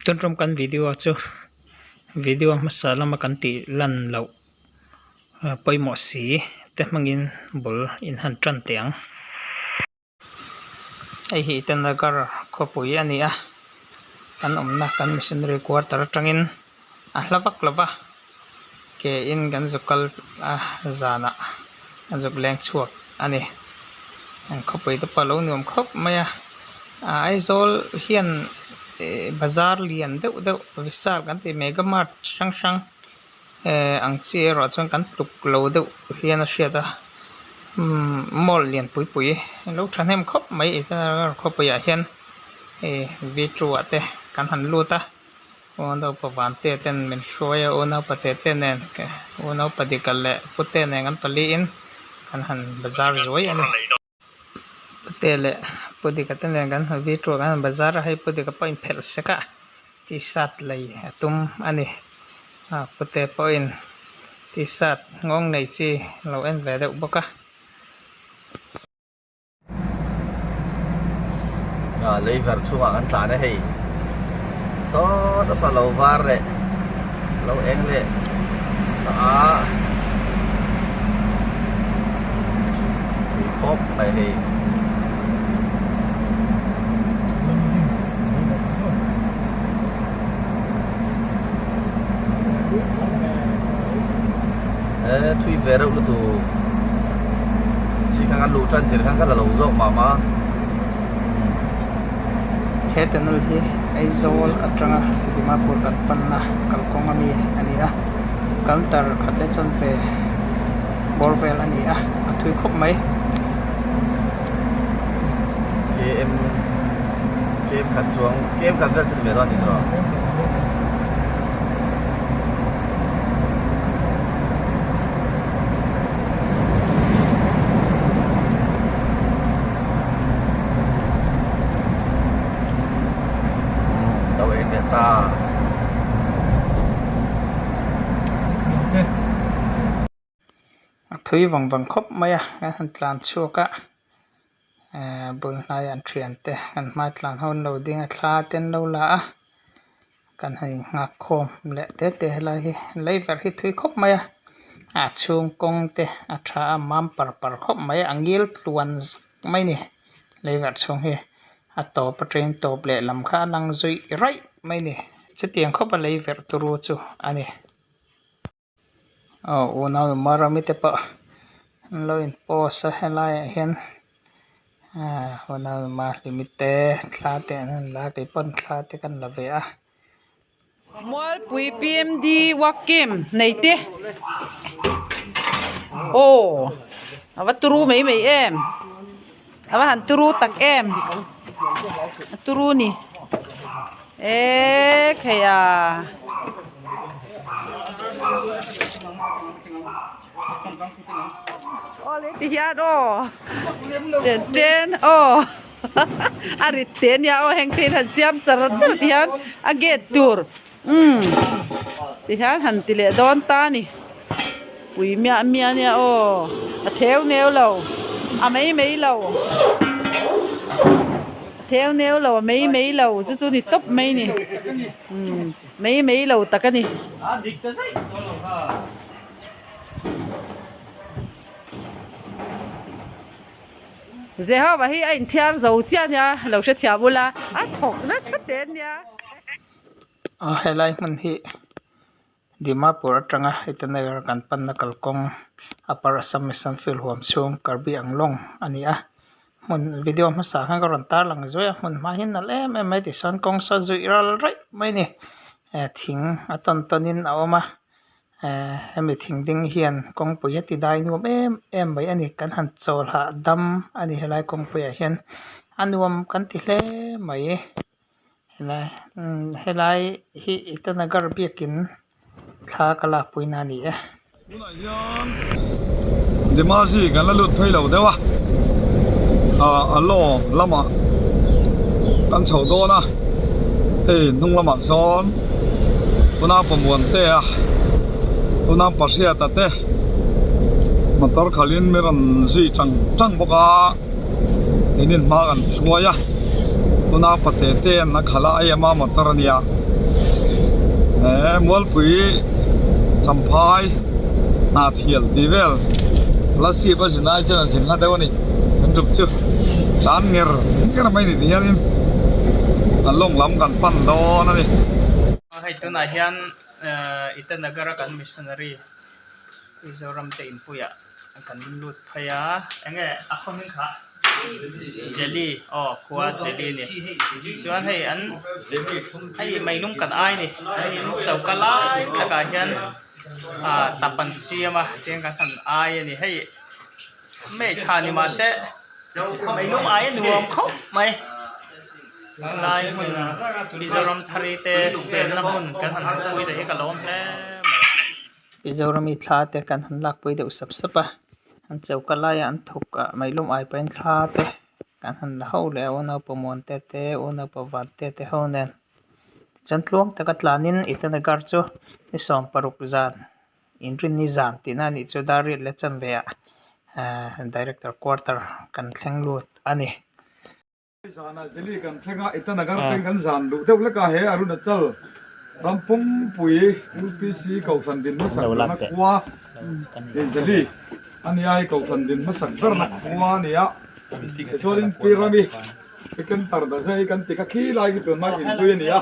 ต้นรวมกันวิดีโอจูวิดีโอมาสารมากันติลันเหลาไปหมอสีแต่มังอินบุลอินหันจันเตียงไอฮีตันนักการขบวยอันนี้กันนะกันมิชชันนารีควอเตอร์จังอินลาวเกอินกันจุกลจานะกันจุกแรงชวกอันนี้ขบวยตัวปลาหนุ่มขบไม่ไอโซลเฮียนบาซาร์เลียนเดาวิสาลกันที่เมกามาร์ทช่างอังเชียร์จนกันตุกโลเดาเฮียนเชียดมอลเลียนปุยลูกท่านเห็นขบไม่แต่ขบไปอย่างเช่นวิจูเตกันหันลูตาวันเราประวันเตเต้นเป็นช่วยวันเราปฏิเต้นเนี่ยวันเราปฏิกัลเล่พุทธเนี่ยกันผลิตกันหันบาซาร์รวยอันนี้เตเล่พุทธิกัตเนี่ยกันวิจูกันบาซาร์ให้พุทธิกับพอยน์เพลสกะที่สัตว์เลยตุ้มอันนี้พุทธิพอยน์ที่สัตว์งงในจีเราเอ็นเวเดอุบกะเลยแบบช่วงกันตาได้ให้โซ่ตัวสโลวาร์เลยเราเองเลยถือครบไปให้ทุยเวรอุตุที่ข้างกันลูจันที่ข้างกันเราโซ่มาเฮดนั่นที่ไอโซลอัตราที่มาพูดกันปันนะกัลคงมีอันนี้กันตร์ขัดได้จนไปบอลเวลอันนี้ทุยครบไหมเกมขัดช่วงเกมขัดเรื่องจะไม่รอดอีกหรอทุยวังครบไหมกันตลาดชัวกะบุญนายอันเทียนเตะกันมาตลาดเขาเราดิ้งตลาดเต้นเราละกันให้งักโคมเละเตะอะไรเลยแบบที่ทุยครบไหมช่วงกงเตะชามัมปรครบไหมอังยิลตวนไม่นี่เลยแบบช่วงเฮต่อประเด็นต่อเปลี่ยนลำค้านังจุยไรไม่นี่จะเตียงครบอะไรแบบตัวรู้จูอันนี้วันนั้นมารามิเตปะเราอินโพสให้ไล่เห็นวันนั้นมาลิมิเตคลาเตนั่นลาเก็บปนคลาเตกันละเวียมัวปุยพีเอ็มดีวักเกมไหนเตโอ้เอาว่าตูรูไม่เอ็มเอาว่าหันตูรูตักเอ็มตูรูนี่ใครโอ้เล็กที่ยาโดเจนโอ้อาริเตนยาโอ้แห่งเทนหันเสียมจระจระที่ยันอาเกตตูร์ที่ยันหันติเลดอนตานี่ปุยเมียเนี่ยโอ้เทวเนวเราไม่เราเทวเนวเราไม่เราจู่ๆนี่ตบไม่นี่ไม่เราตะกันนี่เจ้าว่าให้ไอ้เทียร์เจ้าเจ้าเนี่ยเราเสียเทียบุละถกนะสักเดือนเนี่ยเฮลัยมันที่ดิมาปูรัตงะไอ้ตัวนี้กันปันนักลกงปาราสมิสันฟิลหัวชงการบีอังลงอันนี้มันวิดีโอมาสร้างกันตาหลังจุยมันมาเห็นนั่นแหละไม่ติสันกงสะจุยรัลไรไม่เนี่ยทิ้งตอนนี้เอามาไม่ทิ้งดิ้งเฮียนกงปุยติได้นัวไปอันนี้กันหันโซลหาดำอันนี้เฮลัยกงปุยเฮียนอันนัวกันติเล่ไม่เฮลัยฮีตัวนักการบีกินข้ากลาปุยนานี่เดี๋ยวมาสิกันแล้วหลุดไปแล้วเดี๋ยวอัลโหลละมากันเฉาโดนะนุ่งละมาซ้อนคุณอาประมวลเตะคุณอาปัสยาตัดเตะมันตอร์ขลินมีรันสิจังบกนินมากันช่วยคุณอาปฏิเตะนักขลาไอ้มาตอร์เนีย มวลปุ๋ยสัมภายนาเทียลตีเวลลัสซีปัจจุบันจะสินละเท่านี้มันจุบจุร้านเงร์ไม่ได้ที่ยันอันลงล้ำกันปั้นดอนั่นนี่ให้ตัวไหนยันอิตานักการกันมิชชันนารีอิสรามเตอินปุยะกันลุดพยาเองอะคอมิงค่ะเจลลี่ขวดเจลลี่นี่ส่วนให้อันให้ไม่ลุ่มกันไอ้นี่ให้เจ้ากะลายแล้วก็ยันตับปันเสียมาเตียงกันทันไอ้นี่ให้ไม่ชานี่มาเสะไม่ลุ่มไอ้รวมครบไหมลายหุ่นมิโซรัมทารีเตเจนน้ำหุ่นกันหันปุยแต่ให้กะล้มแท้มิโซรัมมีทาเตกันหันลักปุยแต่อุสับสับอันเจ้ากะลายอันทุกไม่ลุ่มไอ้เป็นทาเตกันหันเล่าแล้วนาประมวลเตเตนาประวัติเตเตเฮาเนนจันทร์ลวงตะกัดลานินอิตานักการ์โจนิสอมปรุกจานอินรินนิจานตินานิโจดาริเลจันเบียdirector quarter กันแข่งลุดอันนี้สานาสิลีกันเพ่งอิตานักการเป็นกันจานดูเท่าเล็กเฮอรุณจัลรำพุ่มปุ๋ย UPC เก่าสันดินมาสักนักว่าสิลีอันนี้ไอ้เก่าสันดินมาสักนักว่าเนี่ยชวนปีรามีเป็นตัดแต่ใช่กันติดขี้ไล่กินมาอินปุยเนี่ย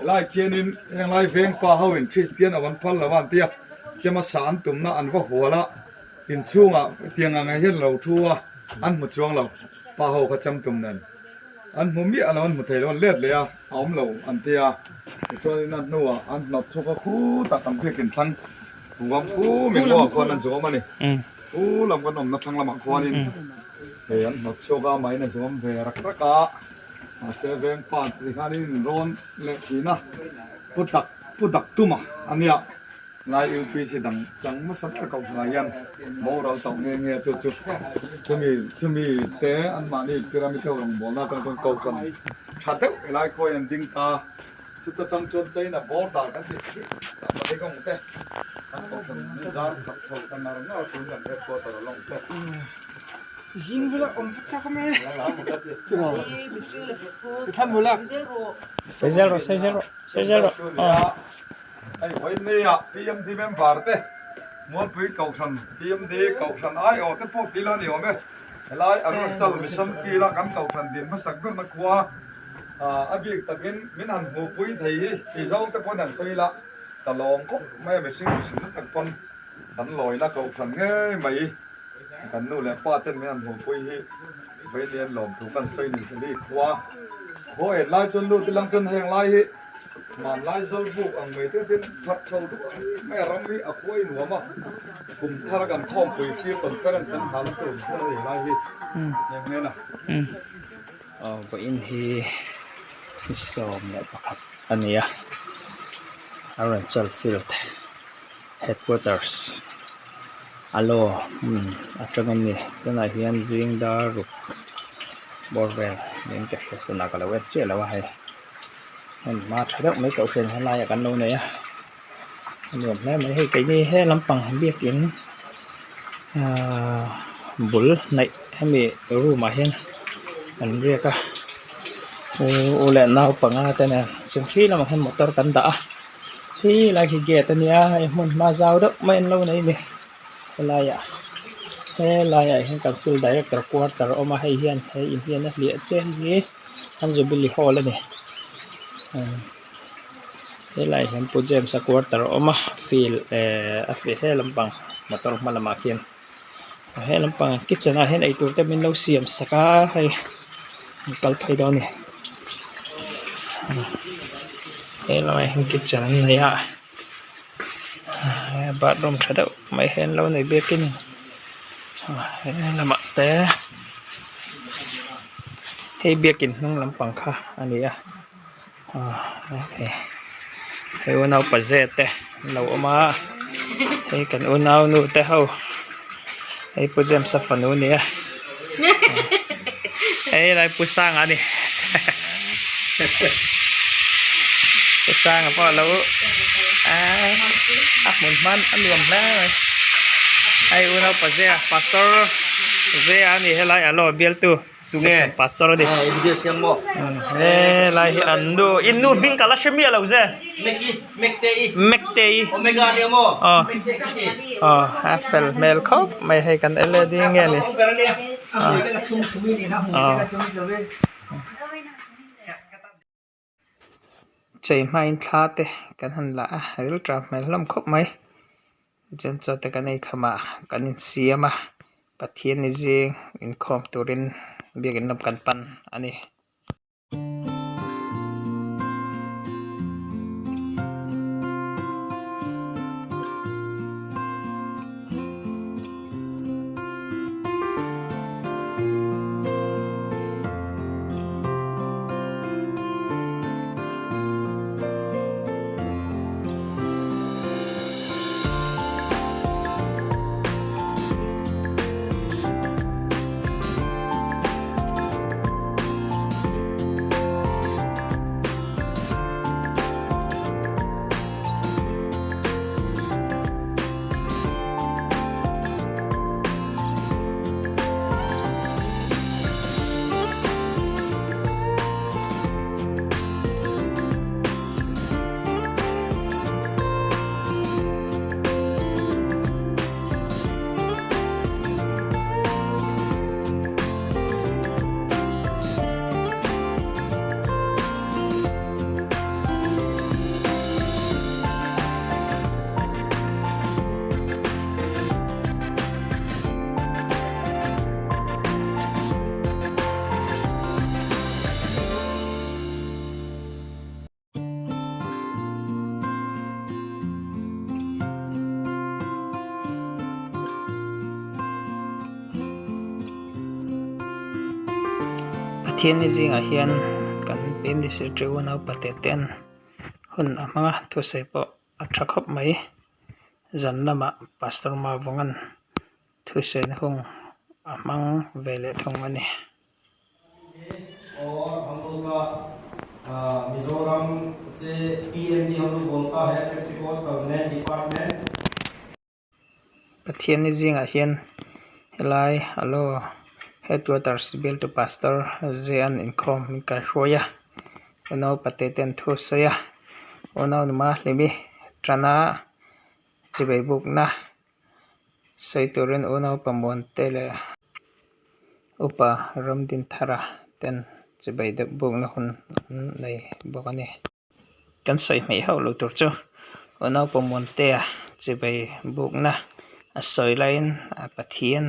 ไล่เขียนินยังไล่เฟียงฟ้าเฮาอินคริสเตียนอวันพัลละวันเตียจะมาสานตุ่มน่ะอันว่าหัวละอินช่วงอ่ะเตียงอะไรเห็นเราทั่วอันหมดช่วงเราป้าเฮาเขาจำตุ่มนั่นอันมุมนี้อันนั้นหมดเลยวันเล็ดเลยอ่ะเอาเราอันเตียช่วงนั้นนัวอันนับช่วงคู่ตัดตำเพียกินทั้งหัวคู่มีหัวคนนั้นสวมมานี่คู่ลำกันนับทั้งลำคนนี่เห็นนับช่วงก็ไม่นั่นสวมเวรักรักะเซเว่นปาร์ตี้คันนี้ร้อนเล็กนะพุดดักตุ้มอันนี้นายUPC ดังจังมาสักกับนายยันโมเราต้องเงี้ยจุดจะมีแต่อันมานี่พีระมิดเราลงบอลน่าเป็นคนเก่ากันชัดเจนหลายคนยังดิ้งตาสุดตั้งจนใจน่ะบอลด่ากันที่มาได้ก็หมดเลยอันก็คนไม่จานกับชาวกันมาเนาะคนกันแค่ตัวตลอดเลยยิงเวลาอมสักคำไหมทำเวลา6-0 ไอ้วันนี้อ่ะPMD เมมเบอร์เต้มวลปุ๋ยเก่าชันPMD เก่าชันไอ้โอ้แต่พวกที่ละนี่ว่าไหมไล่อารมณ์จัลมิชชั่นฟีละกันเก่าชันดินมาสักเดือนนักว่าอภิตะกินมินันหัวปุ๋ยไทยที่เจ้าแต่คนนั้นสวยละตะลองก็ไม่ไปสิ่งสิ่งตะคนตันลอยละเก่าชันเงี้ยไหมกันนู่นแหละป้าเต้นมินันหัวปุ๋ยไปเรียนหลอมถูกกันสวยนี่สิลีกว่าโอ้ยไล่จนรู้ที่ลังจนแหงไล่มันไล่โซ่บุกอังเมย์ที่ทับโซ่ทุกไม่รำมีอภัยหนูมาคุมท่ากันข้อมปุ๋ยฟิลคอนเฟอเรนซ์กันทำตัวคนละอย่างไรอย่างนี้นะก็อินที่สอมเนี่ยครับอันนี้อ่ะ Arundel Field Headquarters อัลโหลอัตรากันนี่ก็นายเฮียนจิงดารุกบอร์เวลนี่ก็จะสนักอะไรเวทเสียแล้วว่าให้มันมาใช้ได้ไม่เก่าเกินอะไรกันโน่นเนี่ยหนุ่มแม่ไม่ให้ไก่นี่ให้ลำปังเบี้ยกินบุลในให้มีรู้มาเห็นมันเรียกอะโอเล่นน่าปังอะไรแต่เนี่ยสิ่งที่เราเห็นมอเตอร์กันด่าที่ลายขี้เกียจเนี่ยไอ้มันมาเจ้าดอกไม่เล่าไหนนี่ลายอะให้ลายให้กับฟิลไดเรกเตอร์ควอเตอร์เอามาให้เฮียนให้อินเฮียนนักเรียนเจ้าที่ท่านจะบิลลี่ฮอลเลยนี่นี่ลายเห็นโปรเจกต์สควอเตอร์ออกมาฟิลให้ลำปังมาตลอดมาละมาเขียนให้ลำปังคิดจะน่าเห็นไอ้ตัวแต่เป็นเราเสียมสักให้กัลไพดอนนี่ให้เราเห็นคิดจะนั่นเลยอ่ะบาดลมชัดไม่เห็นเราในเบียกินให้ละมาแต่ให้เบียกินน้องลำปังค่ะอันนี้อ่ะโอเคให้วันเอาปัจเจตเราเอามาให้กันวันเอาหนูแต่เขาให้ปุจเจมสัฟนูเนี่ยให้อะไรปุสร้างอันนี้ปุสร้างเพราะเราหมุนมันอันรวมแล้วให้วันเอาปัจเจปาสเตอร์เจอันนี้ให้ไรอันรอเบียลตัว section pastor di video siam mo lai hi andu innu bing kala shemia lo ze mektei omega dia mo apple mel khop mai hai kan led nge ni chei mai thla te kan han la ril tra mel lam khop mai chen cho te kan ei khama kan in siama pathian ni jing in khom turin biakin nam kan pan ani pathian ni jing a hian kan pin di se trew na pateten hun amanga thu sei po athra khop mai zan lama pastor ma vongan thu sen hung amang vele thong ani और हम लोग का मिजोरम से पीएनडी हम लोग बोलता है Pentecost covenant department pathian ni jing a hian helai alo headquarters bill to pastor zean income min ka hroya ono pateten thu saya ono ma lemi trana chibai buk na saiturin ono pamon tele upa ramdin thara ten chibai de buk na hun nei bokani kan sai mai hau lo tur chu ono pamon te chibai buk na asoi lain pathian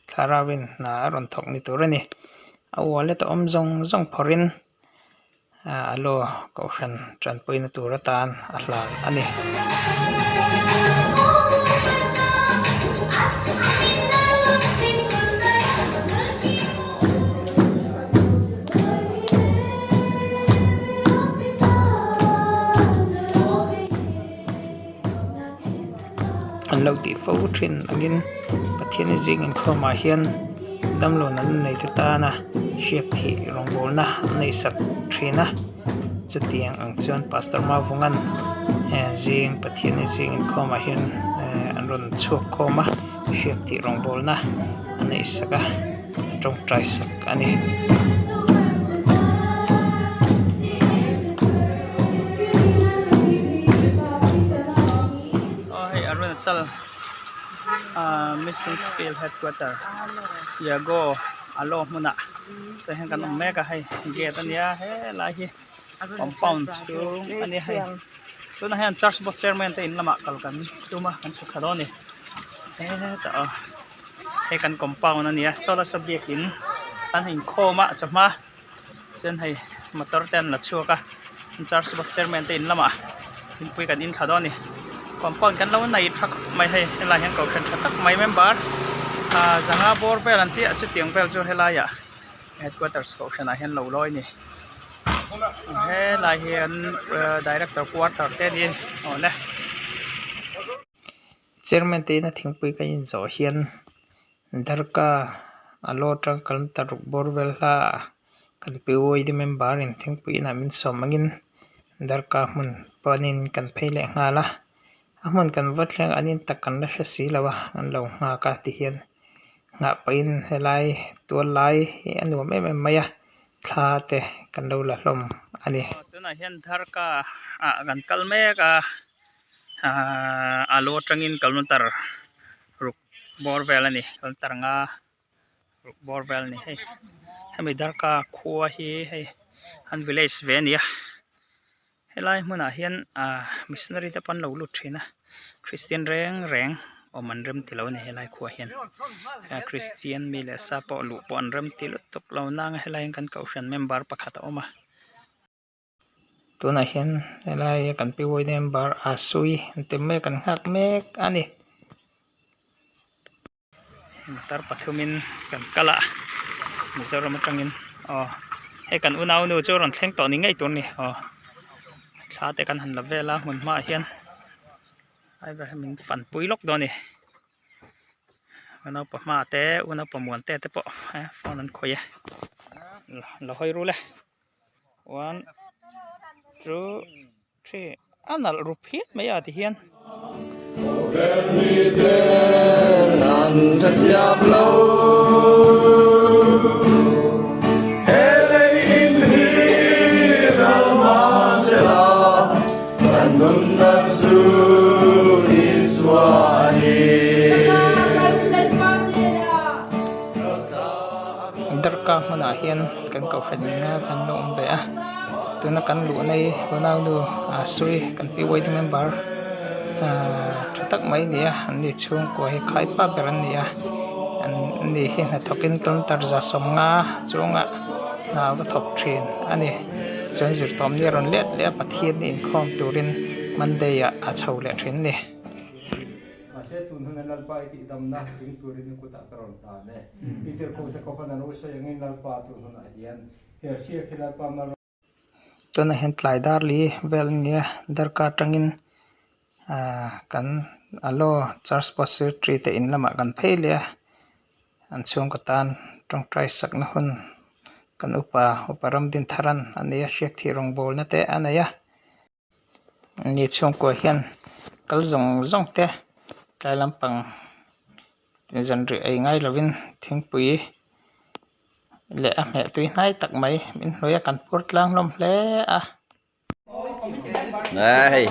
tharawin na ron thok ni turani awale to omjong jong phorin alo ko khan tran poina turatan ahlan ani anlo ti fo thin angin pathian jing in khoma hian damlo nan nei ta na shiak thi rongbol na nei sak thina chutiang ang chuan pastor ma vongan jing pathian jing in khoma hian anron chuk khoma shiak thi rongbol na nei saka tong trai sak ani chal missions field headquarter ya go alo muna te hen kan mega hai gate ania he la hi compound chu ani hai tu na han church board chairman te in lama kal kan tuma kan su khadoni ta he kan compound ania sola subject in tan hin khoma chama chen hai motor ten la chuka church board chairman te in lama thin pui kan in khadoni compound kan lawan nai truck mai hai la hian ko khan tak mai member zanga bor pel anti achu tiang pel chu hela ya headquarters ko khan a hian lo loi ni he la hian director quarter te ni ole chairman te na thingpui ka in zo hian darka alo tang kan taruk borwel la kan pewoi di member in thingpui na min somangin darka mun panin kan pheile ngala amon kan vatleng anin takan la si lawa an lo nga ka ti hian ngã pain helai tuan lai anu me maya thla te kan lo la hlom ani tuna hian thar ka kan kalme ka alo tangin kaluntar ruk borvel ani kaluntar nga ruk borvel ni hei hemi dar ka khuwa hi hei han village ve ania helai hmuna hian missionary te pan lo lut thina Christian reng oman rem tilo ni helai khuwa hian Christian mi le sa po lu pon rem tilut tok lo nang helai kan kausan member pakhat oma tuna hian helai kan pi woi member asui temme kan hak mek ani tar pathumin kan kala mizoram atangin he kan unau nu chu ron thleng to ni ngai tur ni thla te kan han la vela mun ma hian ai ba min pan puilok do ni unau pa ma te unau pa muan te po phone an khoya la hoi ru le 1 2 3 anal rupit me ya ti hian nan thật nhập lâu hele in hi rama sela nanun natsu iswani darka mana hian kan kau hadinga kan lo umbe tuna kan lu nei ronaldo asui kan pi woi member tak mai nia ani chung ko he khai pa beran nia an ni hi na thokin ton tar za somnga chunga na ba thop thin ani chen zir tom ni ron let le pathian ni in khom turin monday a chho le thin ni se tun hun lalpa ti damna ring turin ku ta karon ta ne itir ko se ko pan no se ngin lalpa tu hun a hian her sia khila pa ma tuna hen tlai dar li vel nia darka tangin kan alo church secretary te in lama kan phelia an chung ko tan tong trai sak na hun kan uparam din tharan ania shek thi rong bol na te anaya ni chung ko hian kal zong te kai lampang jan ri ai ngai lovin thingpui le a me tui nai tak mai min loya kan pur tlang lom hle này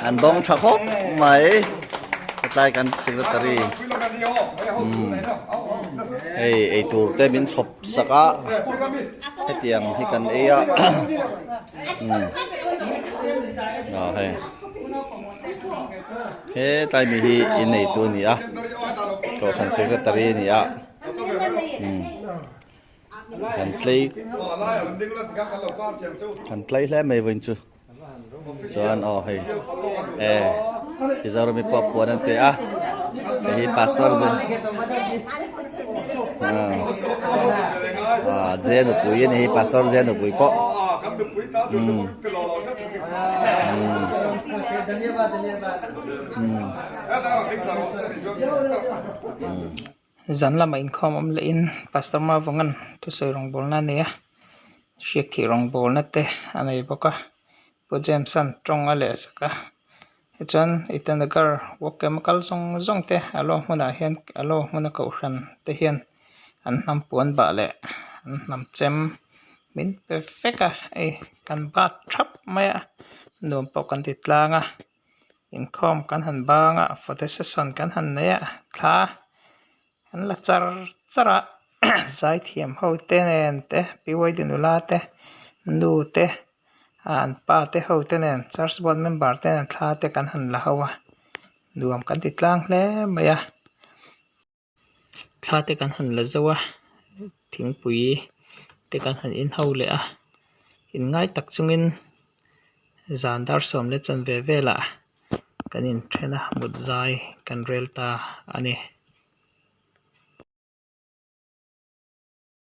anh đông chọc hốc mấy tay kan secretary ei tur te min chop saka hetiang hi kan eya he he tai mi hi in nei tu ni a ko san secretary ni a kan play le mai vin chu chuan hei ki zaro mi pop puan an te a hi pastor zen pui ni hi pastor zen pui po zan lama in khom le in pastor ma wangan tu sei rong bol na ne shek thi rong bol na te anei boka po Jameson trong ale saka chuan itanagar wo chemical zong te alo hmuna hian alo hmuna ko hran te hian an nam puan ba le an nam chem min perfecta kan ba thap maya nom pau kan titlanga in khom kan han banga photo session kan han neya thla an la chara zai thiam ho te nen te piwai dinula te nu te an pa te ho te nen church board member te nen thla te kan han la hawa nuam kan titlang hle maya thla te kan han la zawa thingpui te kan han in ho le in ngai tak chungin zandar som le chan ve vela kanin thena mut zai kan relta ani